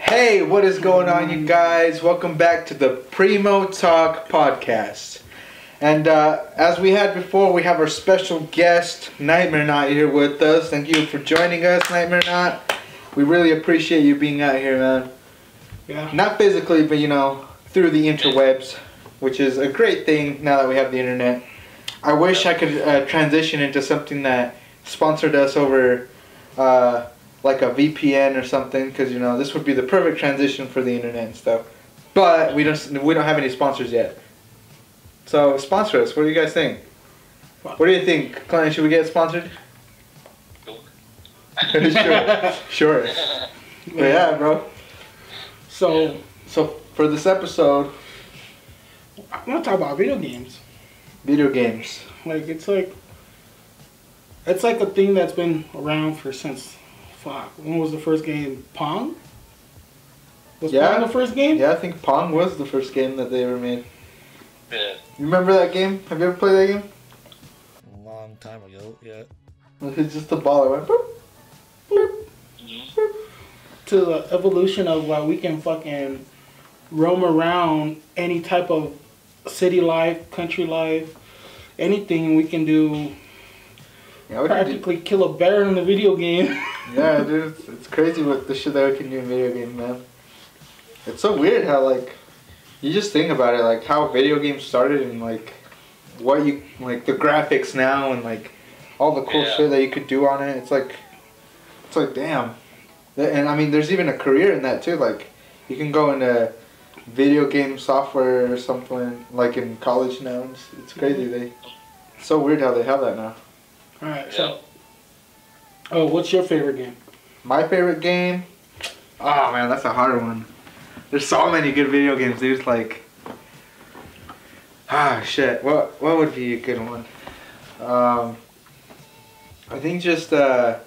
Hey, what is going on, you guys? Welcome back to the PrimoTalks Podcast. And as we had before, we have our special guest, Nightmare Knot, here with us. Thank you for joining us, Nightmare Knot. We really appreciate you being out here, man. Yeah. Not physically, but through the interwebs, which is a great thing now that we have the internet. I wish I could transition into something that sponsored us over like a VPN or something, because this would be the perfect transition for the internet and stuff. But we don't have any sponsors yet. So sponsor us. What do you guys think? What do you think, Clint? Should we get sponsored? Sure. But yeah, bro. So for this episode, I want to talk about video games. Video games. Like it's like a thing that's been around since. When was the first game? Pong? Was Pong the first game? Yeah, I think Pong was the first game that they ever made. Yeah. You remember that game? Have you ever played that game? A long time ago, yeah. It's just a ball that went boop, boop, boop. To the evolution of we can fucking roam around any type of city life, country life, anything we can do. Yeah, Practically kill a bear in the video game. Yeah, dude, it's crazy what the shit that we can do in video games, man. It's so weird how, you just think about it, how video games started and, what you, the graphics now and, all the cool shit that you could do on it. It's like, damn. And, I mean, there's even a career in that, too. You can go into video game software or something, in college now. It's crazy. It's so weird how they have that now. Alright, so... Oh, what's your favorite game? My favorite game? Oh, man, that's a hard one. There's so many good video games, dude. Shit. What would be a good one? I think the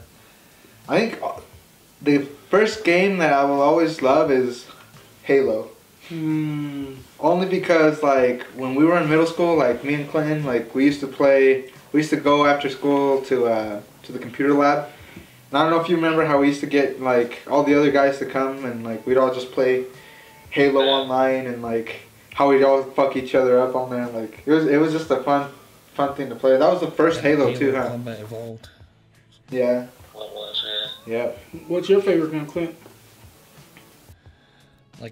first game that I will always love is Halo. Only because, when we were in middle school, me and Clinton, we used to go after school to the computer lab. And I don't know if you remember how we used to get, all the other guys to come and, we'd all just play Halo online and, how we'd all fuck each other up on there. It was just a fun thing to play. That was the first Halo too, huh? Combat Evolved. Yeah. What was it? Yeah. What's your favorite game, Clint?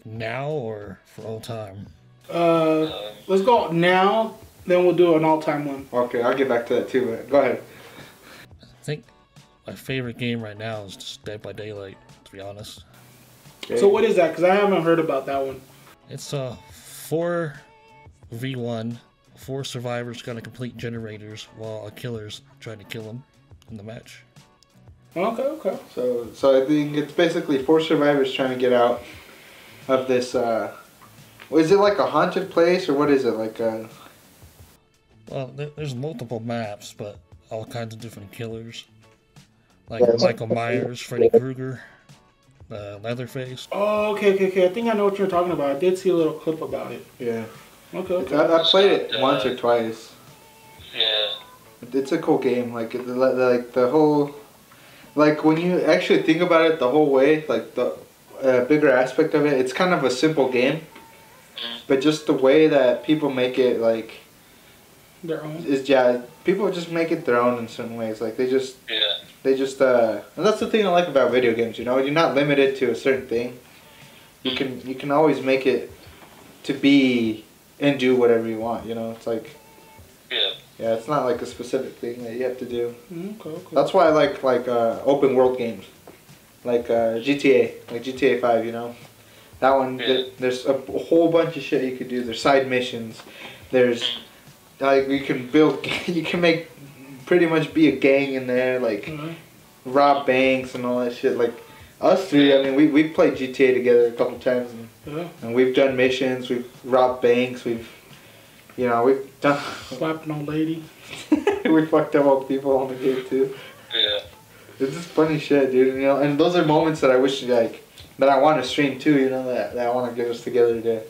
Now or for all time? Let's go now, then we'll do an all-time one. Okay, I'll get back to that too, but go ahead. I think my favorite game right now is just Dead by Daylight, to be honest. Okay. So what is that? Because I haven't heard about that one. It's a 4v1. 4 survivors gotta complete generators while a killer's trying to kill them in the match. Okay. So I think it's basically 4 survivors trying to get out of this, is it a haunted place or what is it? Well, there's multiple maps, but all kinds of different killers. Michael Myers, Freddy Krueger, Leatherface. Oh, okay. I think I know what you're talking about. I did see a little clip about it. Yeah. Okay. I played it once or twice. Yeah. It's a cool game. The whole, when you actually think about it the whole way, the bigger aspect of it, it's kind of a simple game. But just the way that people make it, their own. People just make it their own in certain ways. And that's the thing I like about video games. You're not limited to a certain thing. You can always make it to be and do whatever you want. It's yeah, it's not a specific thing that you have to do. Okay. That's why I like open world games, GTA, GTA 5. That one. There's a whole bunch of shit you could do. There's side missions. There's you can make pretty much be a gang in there, rob banks and all that shit. Us three, I mean, we played GTA together a couple times, and we've done missions, we've robbed banks, we've done slapped an old lady. We fucked up old people on the game too. Yeah. It's just funny shit, dude. And those are moments that I wish that I want to stream too. That I want to get us together to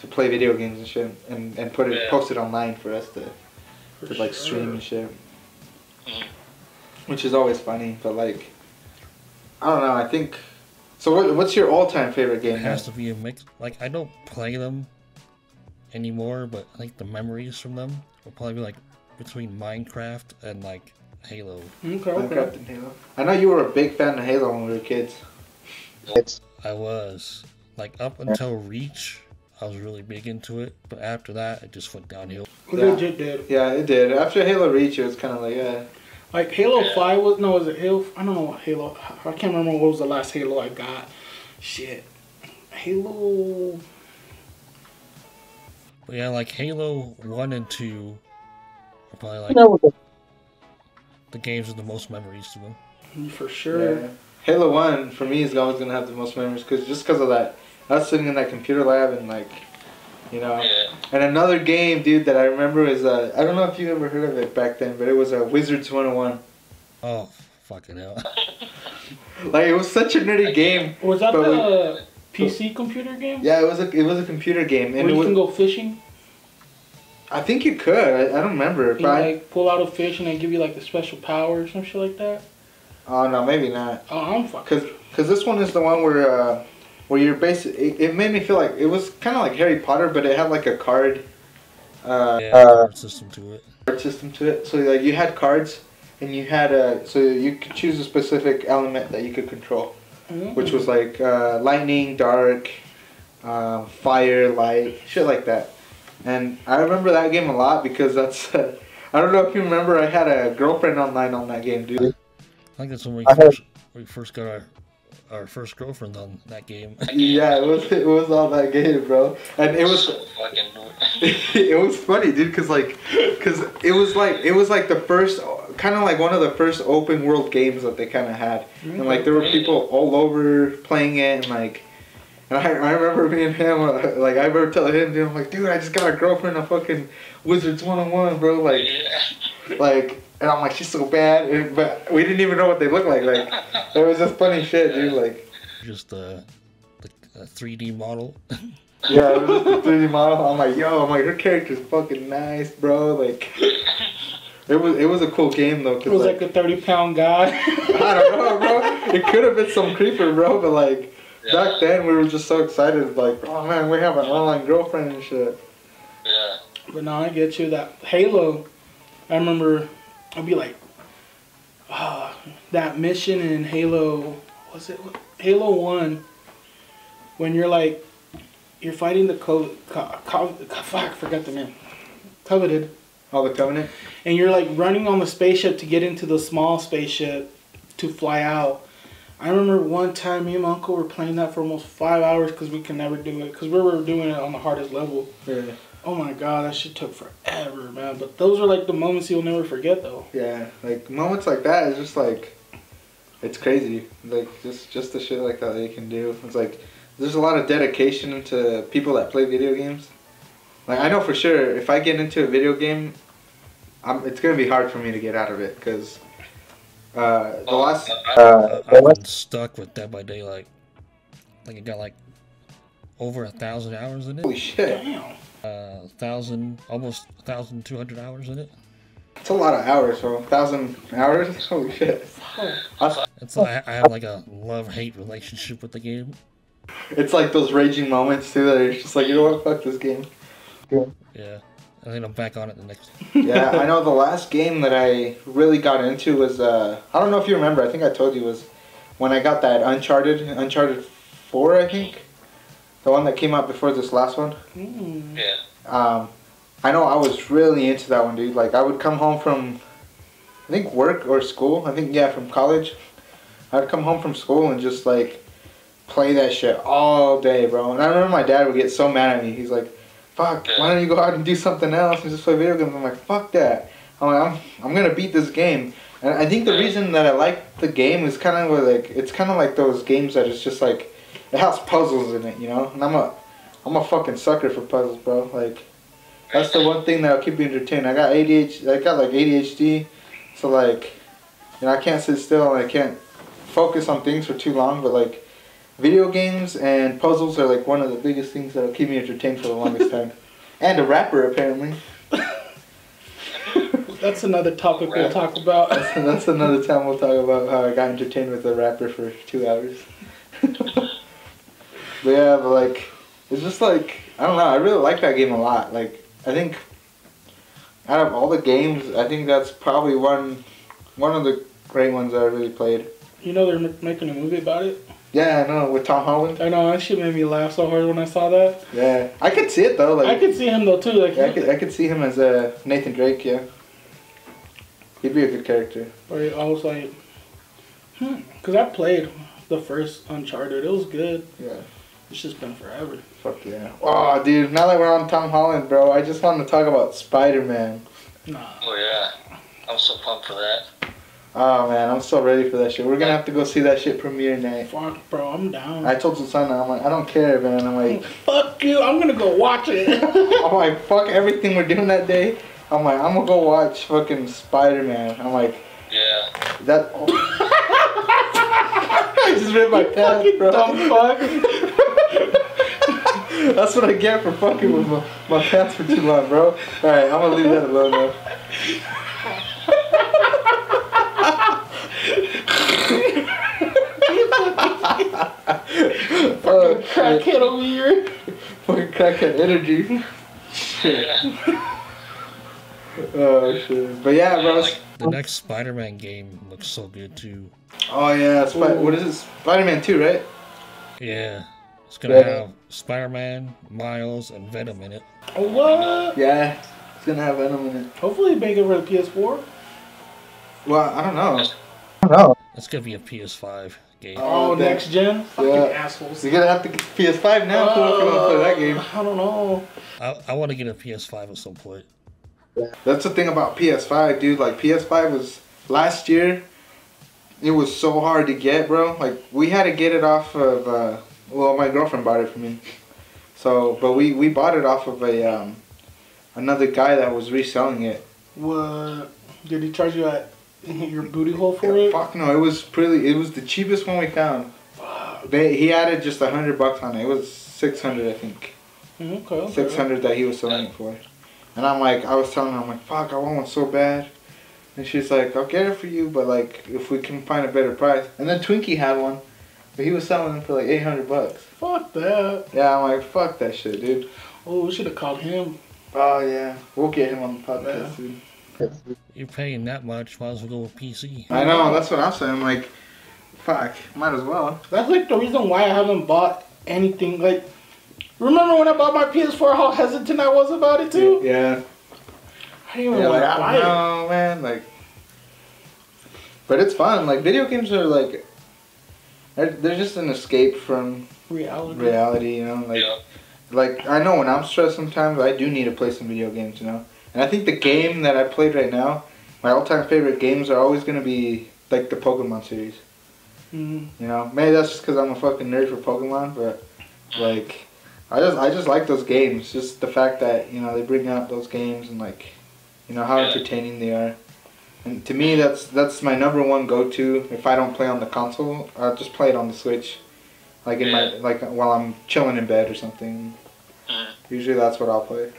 play video games and shit, and post it online for us to stream and shit. Which is always funny, but I don't know. I think So what's your all-time favorite game? It has to be a mix. Like, I don't play them anymore, but I think the memories from them will probably be like between Minecraft and like Halo. Minecraft and Halo. I know you were a big fan of Halo when we were kids. I was. Like, up until Reach, I was really big into it, but after that, it just went downhill. Legit did. Yeah, it did. After Halo Reach, it was kind of like, Like Halo 5 was it Halo? I don't know what Halo. I can't remember what was the last Halo I got. Shit. Halo. But yeah, like Halo 1 and 2 are probably like the games with the most memories to them. For sure. Yeah. Halo 1, for me, is always going to have the most memories, just because of that. I was sitting in that computer lab and, like, you know. Yeah. And another game, dude, that I remember is, I don't know if you ever heard of it back then, but it was Wizards 101. Oh, fucking hell. Like, it was such a nerdy game. Was that the PC computer game? Yeah, it was a computer game. And where you can go fishing? I think you could. I don't remember. You like pull out a fish and they give you like the special power or some shit like that? Oh, no, maybe not. Oh, I'm fucking... Because this one is the one where you're basically... It made me feel like... It was kind of like Harry Potter, but it had like a card... card system to it. Card system to it. So like you had cards, and you had... so you could choose a specific element that you could control. Mm-hmm. Which was like lightning, dark, fire, light, shit like that. And I remember that game a lot because that's... I don't know if you remember, I had a girlfriend online on that game, dude. I think that's when we first got our first girlfriend on that game. Yeah, it was on that game, bro. And it was so fucking it was funny, dude, cause it was like the first, kind of like one of the first open world games that they kind of had, and like there were people all over playing it, and like, and I remember me and him, like I remember telling him, dude, I'm like, dude, I just got a girlfriend on fucking Wizards 101, bro, like, like. And I'm like, she's so bad, but we didn't even know what they looked like. Like, it was just funny shit, dude. Like, just a 3D model. Yeah, it was just a 3D model. I'm like, her character's fucking nice, bro. Like, it was a cool game though. It was like a 30-pound guy. I don't know, bro. It could have been some creeper, bro. But like, back then we were just so excited. Like, oh man, we have an online girlfriend and shit. Yeah. But now I get you that Halo. I remember. I'd be like, that mission in Halo, Halo 1, when you're like, you're fighting the I forgot the name, Coveted. Oh, the Covenant? And you're like running on the spaceship to get into the small spaceship to fly out. I remember one time me and my uncle were playing that for almost 5 hours because we could never do it, because we were doing it on the hardest level. Yeah. Oh my god, that shit took forever, man. But those are like the moments you'll never forget, though. Yeah, like moments like that is just like, it's crazy. Like just the shit like that you can do. It's like there's a lot of dedication into people that play video games. Like I know for sure if I get into a video game, it's gonna be hard for me to get out of it because the last I've been stuck with Dead by Daylight. Like it got like over 1,000 hours in it. Holy shit! Damn. Almost 1,200 hours in it. It's a lot of hours, so 1,000 hours? Holy shit. It's like I have like a love-hate relationship with the game. It's like those raging moments too that are just like, you know what, fuck this game. Yeah. And then I'm back on it the next. Yeah, I know the last game that I really got into was, I don't know if you remember, I think I told you, was when I got that Uncharted 4, I think. The one that came out before this last one. Yeah. I know I was really into that one, dude. Like, I would come home from, I think, work or school. I think, yeah, from college. I'd come home from school and just, like, play that shit all day, bro. And I remember my dad would get so mad at me. He's like, fuck, why don't you go out and do something else and just play video games? I'm like, fuck that. I'm like, I'm going to beat this game. And I think the reason that I like the game is kind of like, it's kind of like those games that it's just like, it has puzzles in it, you know? And I'm a fucking sucker for puzzles, bro. Like, that's the one thing that'll keep me entertained. I got ADHD, so like, you know, I can't sit still and I can't focus on things for too long, but like, video games and puzzles are like one of the biggest things that'll keep me entertained for the longest time. And a rapper, apparently. That's another topic we'll talk about. That's another time we'll talk about how I got entertained with a rapper for 2 hours. But yeah, but like, it's just like, I don't know, I really like that game a lot. Like, I think out of all the games, I think that's probably one of the great ones that I really played. You know they're making a movie about it? Yeah, I know, with Tom Holland. I know, that shit made me laugh so hard when I saw that. Yeah, I could see it though. Like, I could see him though too. Like, yeah, I could see him as Nathan Drake, yeah. He'd be a good character. Or I was like, because I played the first Uncharted. It was good. Yeah. It's just been forever. Fuck yeah. Oh, dude, now that we're on Tom Holland, bro, I just wanted to talk about Spider-Man. Nah. Oh yeah, I'm so pumped for that. Oh, man, I'm so ready for that shit. We're gonna have to go see that shit premiere night. Fuck, bro, I'm down. I told Susanna, I'm like, I don't care, man. I'm like, fuck you, I'm gonna go watch it. I'm like, fuck everything we're doing that day. I'm like, I'm gonna go watch fucking Spider-Man. I'm like, Yeah. that. Oh. I just ripped my pants, bro. Dumb fuck. That's what I get for fucking with my pants for too long, bro. Alright, I'm gonna leave that alone now. Fucking crackhead over here. Fucking crackhead energy. Shit. Oh shit. But yeah, bro. The next Spider-Man game looks so good too. Oh yeah, what is it? Spider-Man 2, right? Yeah. It's gonna have Spider-Man, Miles, and Venom in it. Oh, what? Yeah, it's gonna have Venom in it. Hopefully make it for the PS4. Well, I don't know. It's gonna be a PS5 game. Oh, next gen? Fucking assholes. You're gonna have to get the PS5 now if you want to play that game. I don't know. I want to get a PS5 at some point. That's the thing about PS5, dude. Like, PS5 was, last year, it was so hard to get, bro. Like, we had to get it off of, well, my girlfriend bought it for me. So, but we bought it off of a, another guy that was reselling it. What? Did he charge you at your booty hole for it? Fuck no, it was the cheapest one we found. He added just $100 on it. It was 600, I think. Okay. 600 that he was selling it for. And I'm like, I was telling her, I'm like, fuck, I want one so bad. And she's like, I'll get it for you, but like, if we can find a better price. And then Twinkie had one, but he was selling them for like $800. Fuck that. Yeah, I'm like, fuck that shit, dude. Oh, we should have called him. Oh yeah, we'll get him on the podcast, dude. You're paying that much, might as well go with PC. I know, that's what I'm saying. I'm like, fuck, might as well. That's like the reason why I haven't bought anything. Like, remember when I bought my PS4, how hesitant I was about it too? Yeah. I didn't even want to buy it. No, man, like, but it's fun. Like, video games are like, they're just an escape from reality, you know. Like, like I know when I'm stressed sometimes, I do need to play some video games, you know. And I think the game that I played right now, my all-time favorite games are always gonna be like the Pokemon series. You know, maybe that's just because I'm a fucking nerd for Pokemon, but like, I just like those games. Just the fact that, you know, they bring out those games and like, you know, how entertaining they are. And to me, that's my number one go-to. If I don't play on the console, I'll just play it on the Switch, like in my while I'm chilling in bed or something. Usually that's what I'll play.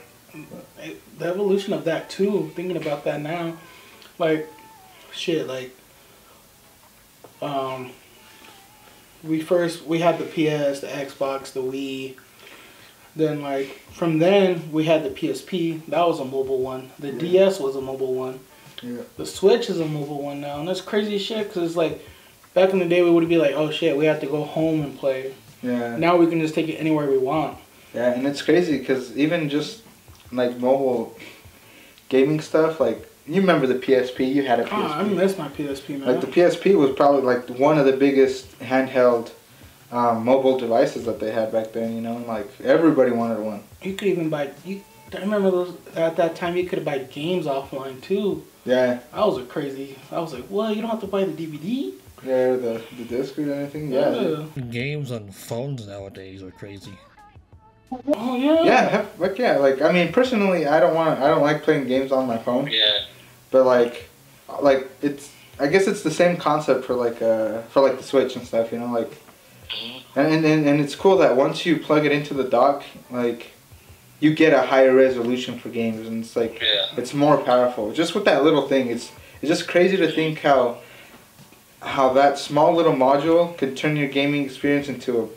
The evolution of that too. Thinking about that now, like, shit, like, we had the PS, the Xbox, the Wii. Then like from then we had the PSP. That was a mobile one. The DS was a mobile one. Yeah. The Switch is a mobile one now, and that's crazy shit. Cause it's like back in the day we would be like, oh shit, we have to go home and play. Yeah. Now we can just take it anywhere we want. Yeah, and it's crazy because even just like mobile gaming stuff, like you remember the PSP? You had a PSP. Oh, I miss my PSP, man. Like the PSP was probably like one of the biggest handheld mobile devices that they had back then. You know, and like everybody wanted one. You could even buy. I remember those at that time. You could buy games offline too. Yeah. I was like, what? You don't have to buy the DVD. Yeah, the disc or anything. Yeah. Games on phones nowadays are crazy. Oh yeah. Yeah, heck yeah. Like, I mean, personally, I don't like playing games on my phone. Yeah. But like I guess it's the same concept for like the Switch and stuff, you know, like, and it's cool that once you plug it into the dock, like, you get a higher resolution for games, and it's like, it's more powerful. Just with that little thing, it's just crazy to think how how that small little module could turn your gaming experience into a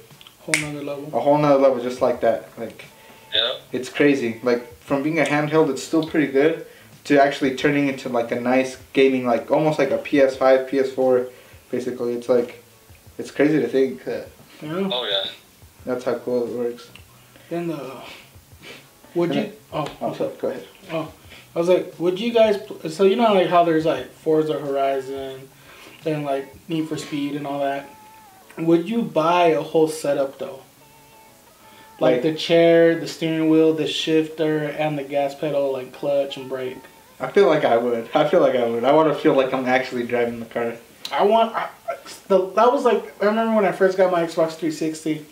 whole nother level, just like that. Like, Yeah. it's crazy. Like, from being a handheld, it's still pretty good, to actually turning into like a nice gaming, like almost like a PS5, PS4. Basically, it's like, it's crazy to think that. Yeah. Oh yeah. That's how cool it works. Then would you? Oh, Go ahead. Oh, I was like, would you guys? So you know like how there's like Forza Horizon, and like Need for Speed and all that. Would you buy a whole setup though? Like the chair, the steering wheel, the shifter, and the gas pedal, like clutch and brake. I feel like I would. I want to feel like I'm actually driving the car. That was like, I remember when I first got my Xbox 360,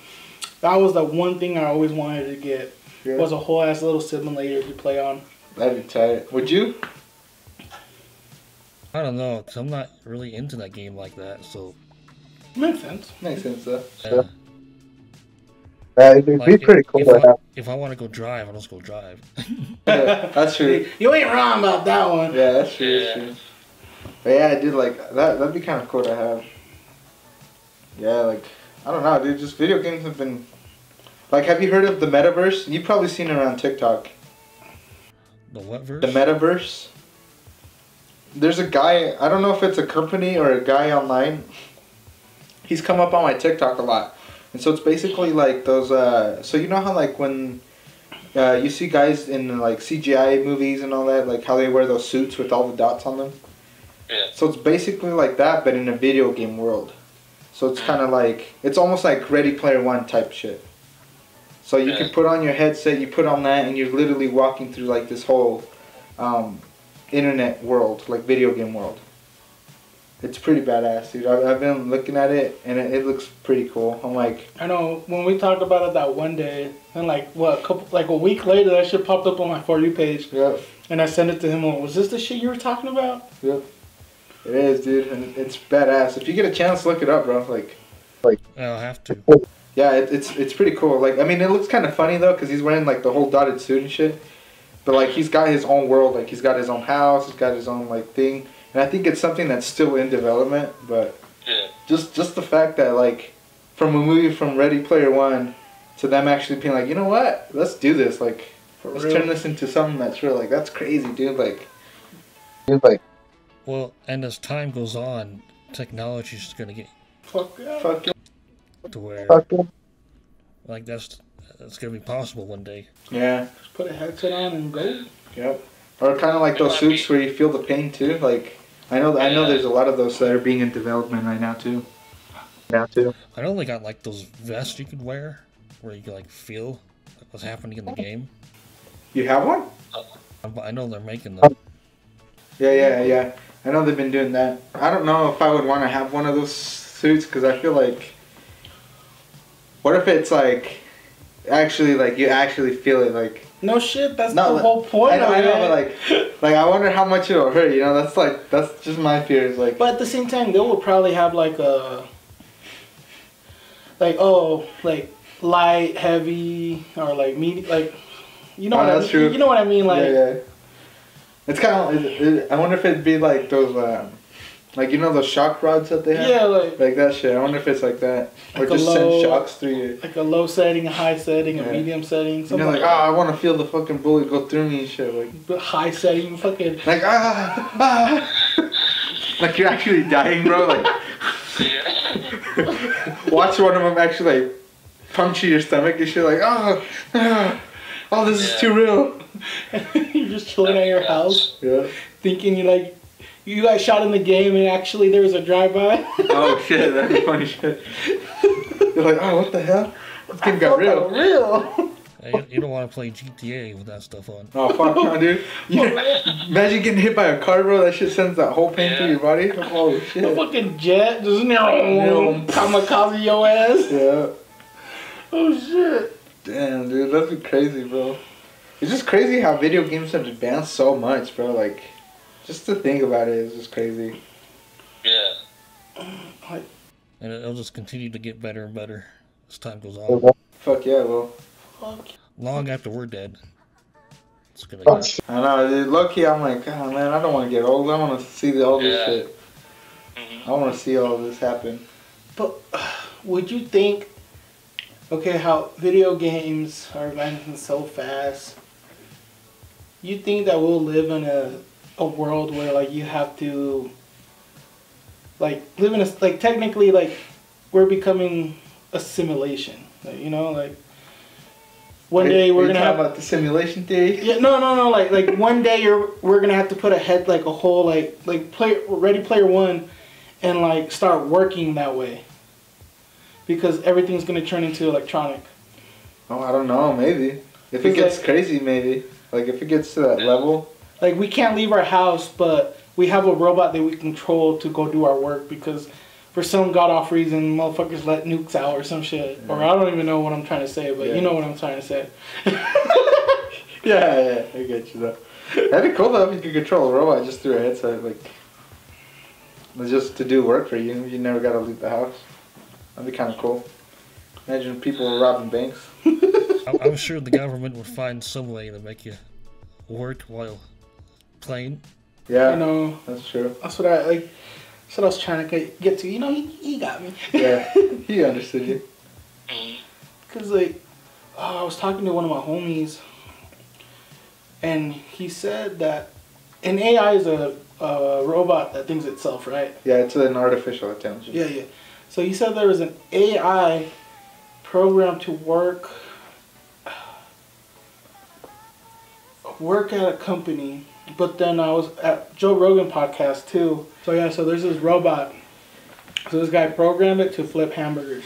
that was the one thing I always wanted to get. Yeah. Was a whole ass little simulator to play on. That'd be tight. Would you? I don't know, because I'm not really into that game like that, so... Makes sense. Makes sense, though. Yeah. It'd be Like, pretty cool to have. if I want to go drive, I'll just go drive. Yeah, that's true. You ain't wrong about that one. Yeah, that's true. Yeah. That's true. But yeah, dude, like, that'd be kind of cool to have. Yeah, like, I don't know, dude, just video games have been... Like, have you heard of the metaverse? You've probably seen it around TikTok. The what verse? The metaverse. There's a guy, I don't know if it's a company or a guy online. He's come up on my TikTok a lot. And so it's basically like those, so you know how like when you see guys in like CGI movies and all that, like how they wear those suits with all the dots on them? Yeah. So it's basically like that, but in a video game world. So it's kind of like, it's almost like Ready Player One type shit. So you can put on your headset, you put on that, and you're literally walking through like this whole internet world, like video game world. It's pretty badass, dude. I've been looking at it, and it looks pretty cool. I'm like... I know, when we talked about it that one day, and like, a week later, that shit popped up on my For You page. Yep. And I sent it to him, was this the shit you were talking about? Yep. It is, dude, and it's badass. If you get a chance, look it up, bro. Like, I'll have to. yeah, it's pretty cool. Like, I mean, it looks kind of funny, though, because he's wearing, like, the whole dotted suit and shit. But, like, he's got his own world. Like, he's got his own house. He's got his own, like, thing. And I think it's something that's still in development. But just the fact that, like, from a movie from Ready Player One to them actually being like, you know what? Let's do this. Like, let's turn this into something that's real. Like, that's crazy, dude. Like... Well, and as time goes on, technology's just gonna get Fuck yeah. Fuck yeah. to where, like, that's gonna be possible one day. Yeah. Just put a headset on and go. Yep. Or kind of like those suits where you feel the pain too. Like, I know there's a lot of those that are being in development right now too. I know they got like those vests you could wear where you could like feel what's happening in the game. You have one? I know they're making them. Yeah. I know they've been doing that. I don't know if I would want to have one of those suits because I feel like, what if it's like, actually like you actually feel it like. No shit, that's No, the whole point of it. I know, but like I wonder how much it'll hurt. You know, that's just my fears. Like, but at the same time, they will probably have like a, like light, heavy, or like medium, like, you know that's true. You know what I mean, like. Yeah. It's kind of. I wonder if it'd be like those, like you know those shock rods that they have. Yeah, like that shit. I wonder if it's like that, like or just send shocks through you. Like a low setting, a high setting, a medium setting. You're like, I want to feel the fucking bullet go through me and shit. Like high setting, fucking. Like like you're actually dying, bro. Like watch one of them actually like puncture your stomach and shit. Like oh, this is too real. You're just chilling at your house, thinking you got shot in the game and actually there was a drive-by. Oh shit, that'd be funny shit. You're like, oh, what the hell? This game got real. Hey, you don't want to play GTA with that stuff on. Oh fuck no, dude. Imagine getting hit by a car, bro. That shit sends that whole pain through your body. Oh shit. The fucking jet just kamikaze your ass. Yeah. Oh shit. Damn, dude, that'd be crazy, bro. It's just crazy how video games have advanced so much, bro. Like, just to think about it is just crazy. Yeah. And it'll just continue to get better and better as time goes on. Fuck yeah, well. Long after we're dead. It's gonna get... I know, dude. Low key, I'm like, oh man, I don't want to get old. I want to see all this shit. I want to see all this happen. But would you think, okay, how video games are advancing so fast, you think that we'll live in a world where, like, you have to, like, live in a, like, technically, like, we're becoming a simulation, like, you know, like, one day we're gonna have about the simulation theory. Yeah, no. Like one day we're gonna have to put a head, like a whole like Ready Player One, and like start working that way. Because everything's gonna turn into electronic. Oh, I don't know. Maybe if it gets crazy, maybe like if it gets to that level. Like we can't leave our house, but we have a robot that we control to go do our work because. For some god-off reason, motherfuckers let nukes out or some shit. Yeah. Or I don't even know what I'm trying to say, but you know what I'm trying to say. yeah, I get you though. That'd be cool though if you could control a robot just through a headset, like just to do work for you. You never gotta leave the house. That'd be kind of cool. Imagine people robbing banks. I'm sure the government would find some way to make you work while playing. Yeah, you know, that's true. That's what I like. That's what I was trying to get to. You know, he got me. Yeah, he understood you. Cause like, I was talking to one of my homies, and he said that an AI is a robot that thinks itself, right? Yeah, it's an artificial intelligence. Yeah. So he said there was an AI program to work at a company. But then I was at Joe Rogan podcast too. So yeah, so there's this robot. So this guy programmed it to flip hamburgers.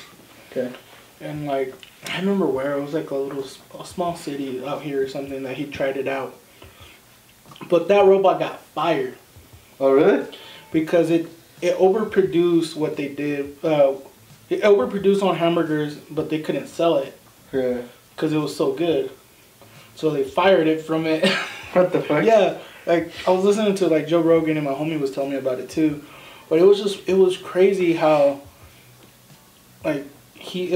Okay. And like, I remember where it was like a small city out here or something that he tried it out. But that robot got fired. Oh really? Because it overproduced what they did. It overproduced on hamburgers, but they couldn't sell it. Yeah. Because it was so good. So they fired it from it. What the fuck? Yeah, like I was listening to like Joe Rogan and my homie was telling me about it too, but it was crazy how like he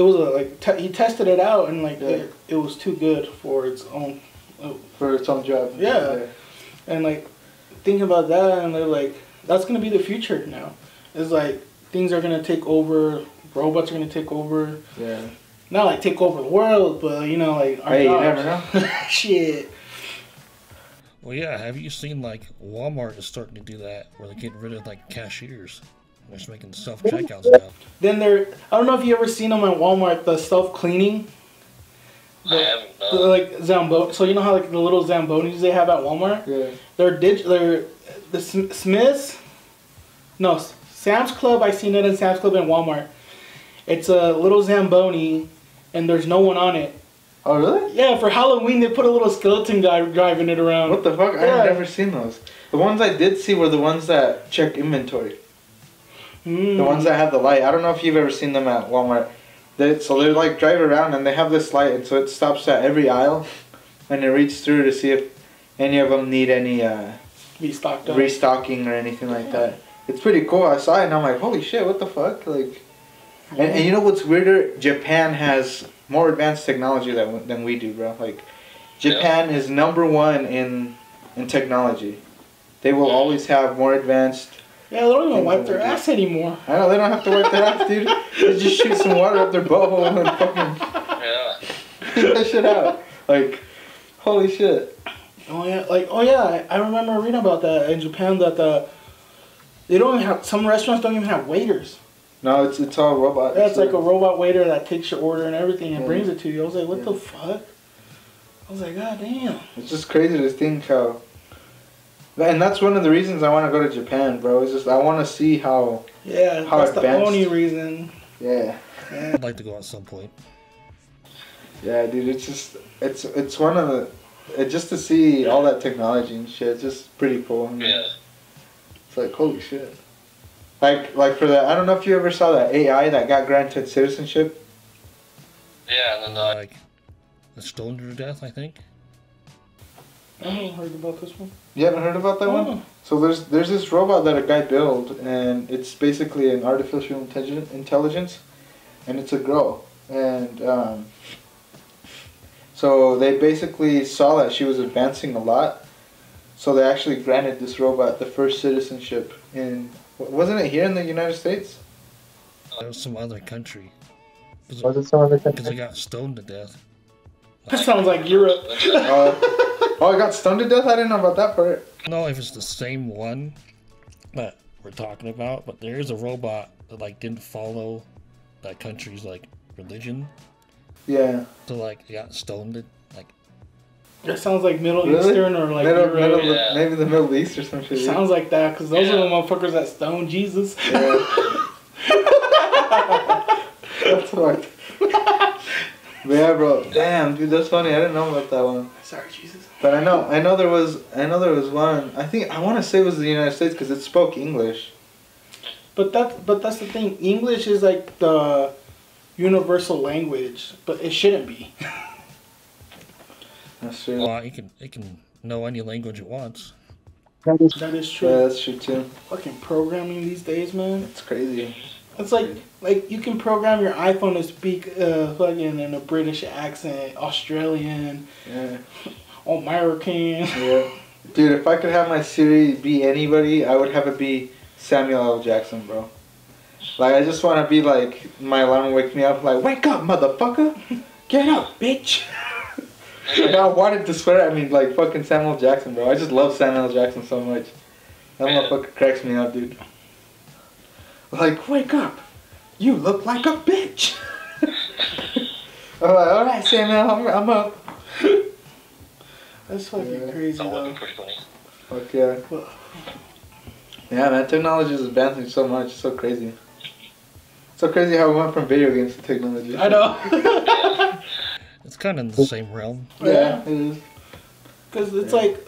tested it out and like it was too good for its own job. Yeah, and like thinking about that and they're like that's gonna be the future now. It's like things are gonna take over, robots are gonna take over. Yeah. Not like take over the world, but you know like our jobs. You never know. Shit. Well, yeah, have you seen, like, Walmart is starting to do that, where they're getting rid of, like, cashiers. They're just making self-checkouts now. Then I don't know if you ever seen them at Walmart, the self-cleaning. I haven't, no. Like, Zamboni. So, you know how, like, the little Zambonis they have at Walmart? Yeah. They're the Smiths? No, Sam's Club, I seen it in Sam's Club and Walmart. It's a little Zamboni, and there's no one on it. Oh, really? Yeah, for Halloween, they put a little skeleton guy driving it around. What the fuck? Yeah. I've never seen those. The ones I did see were the ones that check inventory. The ones that have the light. I don't know if you've ever seen them at Walmart. They're like driving around and they have this light, and so it stops at every aisle, and it reads through to see if any of them need any restocking or anything like that. It's pretty cool. I saw it and I'm like, holy shit, what the fuck? Like, and you know what's weirder? Japan has more advanced technology than we do, bro. Like, Japan is number one in technology. They will always have more advanced. Yeah, they don't even wipe their ass anymore. I know, they don't have to wipe their ass, dude. They just shoot some water up their butthole and fucking get that shit out. Like, holy shit. Oh yeah, I remember reading about that in Japan that they don't even have, some restaurants don't even have waiters. No, it's all robot. Yeah, it's like a robot waiter that takes your order and everything and brings it to you. I was like, what the fuck? I was like, god damn. It's just crazy to think how... And that's one of the reasons I want to go to Japan, bro. It's just, I want to see how... Yeah, how that's advanced. The only reason. Yeah. I'd like to go at some point. Yeah, dude, it's just... It's one of the... just to see all that technology and shit, it's just pretty cool. Yeah. It's like, holy shit. Like for that, I don't know if you ever saw that AI that got granted citizenship. Yeah, and then like, stoned her to death, I think. I haven't heard about this one. You haven't heard about that one? So there's this robot that a guy built, and it's basically an artificial intelligence, and it's a girl. And so they basically saw that she was advancing a lot, so they actually granted this robot the first citizenship in Wasn't it here in the United States? There was some other country. Was it some other Because country? they got stoned to death. That sounds like Europe. Oh, I got stoned to death? I didn't know about that part. I don't know if it's the same one that we're talking about, but there is a robot that like didn't follow that country's like religion. Yeah. So like it got stoned to, like That sounds like Middle Really? Eastern or like Europe. Yeah. Maybe the Middle East or some shit. Sounds like that, because those are the Yeah. motherfuckers that stone Jesus. Yeah. That's fucked. But yeah, bro. Damn, dude, that's funny. I didn't know about that one. Sorry, Jesus. But I know there was one. I want to say it was the United States because it spoke English. But that's the thing. English is like the universal language, but it shouldn't be. That's true. well, it can know any language it wants. That is true. Yeah, that's true too. Fucking programming these days, man. It's crazy. It's like you can program your iPhone to speak fucking in a British accent, Australian, Yeah. American. Yeah. Dude, if I could have my Siri be anybody, I would have it be Samuel L. Jackson, bro. Like, I just want to be like, my alarm will wake me up, like, wake up, motherfucker! Get up, bitch! Like, I wanted to swear at me like fucking Samuel Jackson, bro. I just love Samuel L. Jackson so much. That motherfucker cracks me up, dude. Like, wake up! You look like a bitch! I'm like, alright, Samuel, I'm up. That's fucking Yeah. crazy That would though. be pretty funny. Fuck yeah. Yeah, man, technology is advancing so much. It's so crazy. So crazy how we went from video games to technology. I know. It's kind of in the same realm. Yeah, it is. Because it's Yeah. like,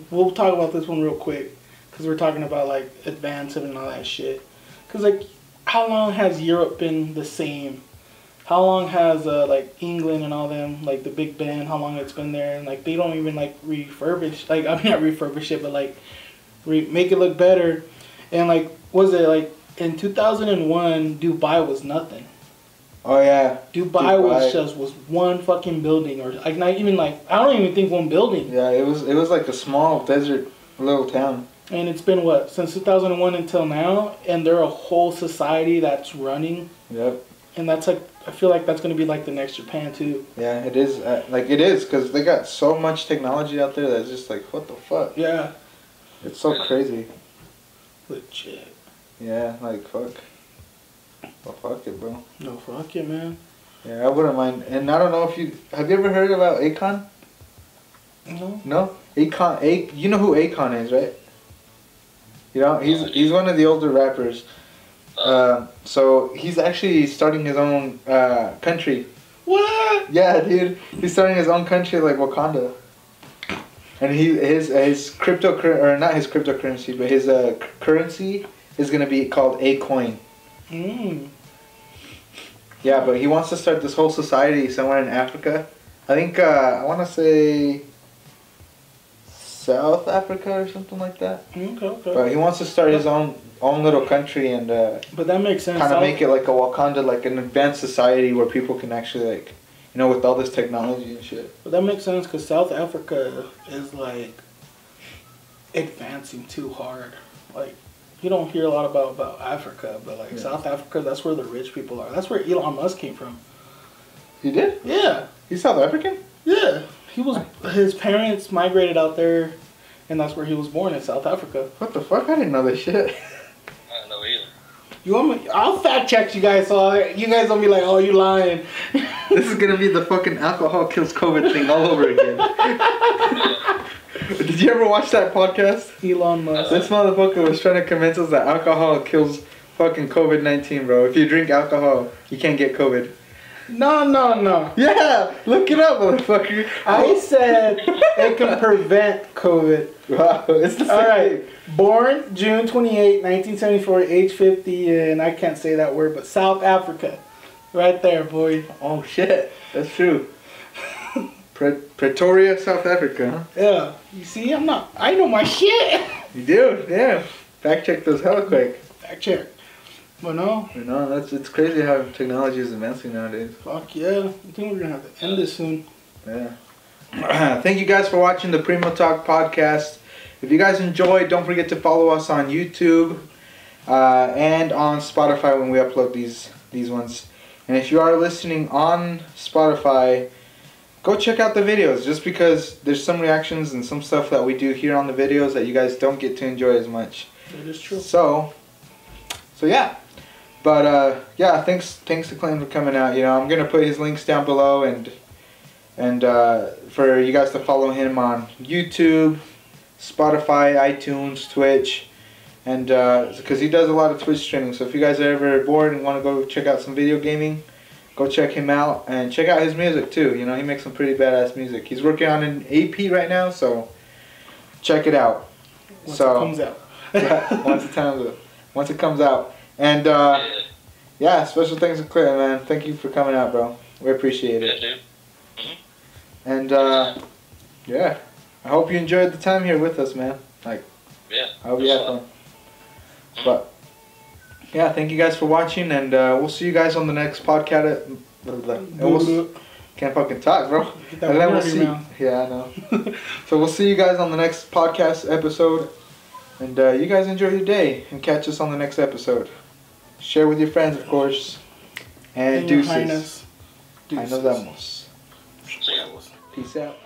we'll talk about this one real quick. Because we're talking about like advancing and all that shit. Because like, how long has Europe been the same? How long has like England and all them, like the Big Ben, how long it's been there? And like they don't even like refurbish, like I mean not refurbish it, but like make it look better. And like, was it like in 2001, Dubai was nothing. Oh yeah. Dubai was one fucking building, or like not even like, I don't even think one building. Yeah, it was like a small desert little town. And it's been what, since 2001 until now, and they're a whole society that's running. Yep. And that's like, I feel like that's gonna be like the next Japan too. Yeah, it is. Like it is, because they got so much technology out there that's just like, what the fuck? Yeah. It's so crazy. Legit. Yeah, like fuck. Well, fuck it, bro. No, fuck it, man. Yeah, I wouldn't mind. And I don't know if have you ever heard about Akon? No. No? Akon, you know who Akon is, right? You know, he's one of the older rappers. So he's actually starting his own country. What? Yeah, dude. He's starting his own country like Wakanda. And his not his cryptocurrency, but his currency is gonna be called A coin. Yeah, but he wants to start this whole society somewhere in Africa. I think I want to say South Africa or something like that. Okay. But he wants to start his own little country and But that makes sense. kind of make it like a Wakanda, like an advanced society where people can actually like, you know, with all this technology and shit. But that makes sense because South Africa is like advancing too hard. Like, you don't hear a lot about Africa, but like South Africa, that's where the rich people are. That's where Elon Musk came from. He did? Yeah. He's South African? Yeah. His parents migrated out there, and that's where he was born, in South Africa. What the fuck? I didn't know this shit. I don't know either. You want me? I'll fact check you guys, so you guys don't be like, "Oh, you lying." This is gonna be the fucking alcohol kills COVID thing all over again. Did you ever watch that podcast? Elon Musk. This motherfucker was trying to convince us that alcohol kills fucking COVID-19, bro. If you drink alcohol, you can't get COVID. No. Yeah, look it up, motherfucker. I said it can prevent COVID. Wow, it's the same All right. thing. Born June 28, 1974, age 50, and I can't say that word, but South Africa. Right there, boy. Oh shit, that's true. Pretoria, South Africa, huh? Yeah. You see, I know my shit. You do, yeah. Fact check those hella quick. Fact check. But no. You know, it's crazy how technology is advancing nowadays. Fuck yeah. I think we're going to have to end this soon. Yeah. Thank you guys for watching the PrimoTalk Podcast. If you guys enjoyed, don't forget to follow us on YouTube and on Spotify when we upload these ones. And if you are listening on Spotify, go check out the videos, just because there's some reactions and some stuff that we do here on the videos that you guys don't get to enjoy as much. That is true. So yeah. But yeah, thanks to Clinton for coming out. You know, I'm gonna put his links down below, and for you guys to follow him on YouTube, Spotify, iTunes, Twitch, and because he does a lot of Twitch streaming. So if you guys are ever bored and want to go check out some video gaming, go check him out and check out his music too. You know, he makes some pretty badass music. He's working on an AP right now, so check it out. Once it comes out. Yeah, once it comes out. And yeah, special thanks to Clinton, man. Thank you for coming out, bro. We appreciate it. Yeah, dude. And yeah, I hope you enjoyed the time here with us, man. Like, yeah, I hope you had fun. But yeah, thank you guys for watching, and we'll see you guys on the next podcast. Can't fucking talk, bro. And then we'll see. Yeah, I know. So we'll see you guys on the next podcast episode, and you guys enjoy your day, and catch us on the next episode. Share with your friends, of course. And deuces. Nos vemos. See ya. Peace out.